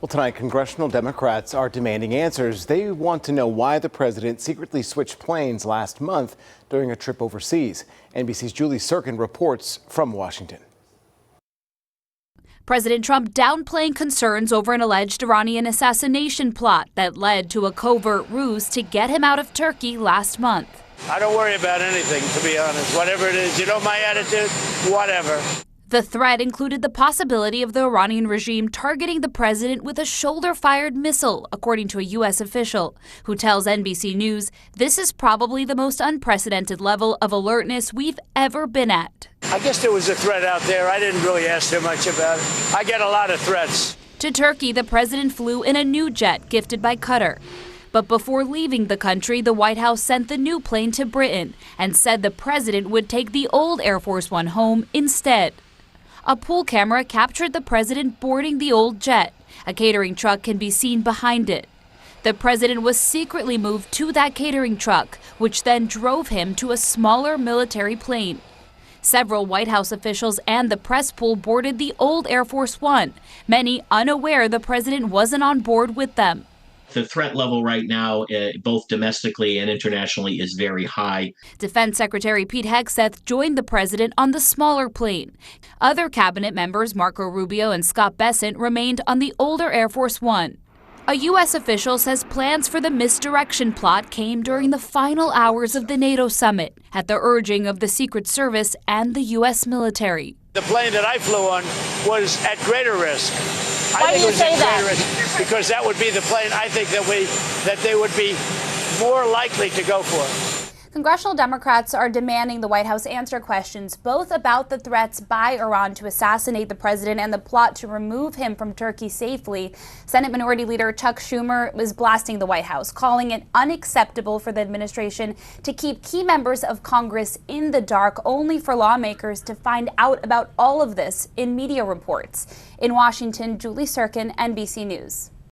Well, tonight, congressional Democrats are demanding answers. They want to know why the president secretly switched planes last month during a trip overseas. NBC's Julie Sirkin reports from Washington. President Trump downplaying concerns over an alleged Iranian assassination plot that led to a covert ruse to get him out of Turkey last month. I don't worry about anything, to be honest. Whatever it is, you know my attitude, whatever. The threat included the possibility of the Iranian regime targeting the president with a shoulder-fired missile, according to a U.S. official, who tells NBC News this is probably the most unprecedented level of alertness we've ever been at. I guess there was a threat out there. I didn't really ask too much about it. I get a lot of threats. To Turkey, the president flew in a new jet gifted by Qatar. But before leaving the country, the White House sent the new plane to Britain and said the president would take the old Air Force One home instead. A pool camera captured the president boarding the old jet. A catering truck can be seen behind it. The president was secretly moved to that catering truck, which then drove him to a smaller military plane. Several White House officials and the press pool boarded the old Air Force One, many unaware the president wasn't on board with them. The threat level right now, both domestically and internationally, is very high. Defense Secretary Pete Hegseth joined the president on the smaller plane. Other cabinet members, Marco Rubio and Scott Bessent, remained on the older Air Force One. A U.S. official says plans for the misdirection plot came during the final hours of the NATO summit, at the urging of the Secret Service and the U.S. military. The plane that I flew on was at greater risk. Why do you say that? Because that would be the plane I think that they would be more likely to go for. Congressional Democrats are demanding the White House answer questions both about the threats by Iran to assassinate the president and the plot to remove him from Turkey safely. Senate Minority Leader Chuck Schumer was blasting the White House, calling it unacceptable for the administration to keep key members of Congress in the dark, only for lawmakers to find out about all of this in media reports. In Washington, Julie Sirkin, NBC News.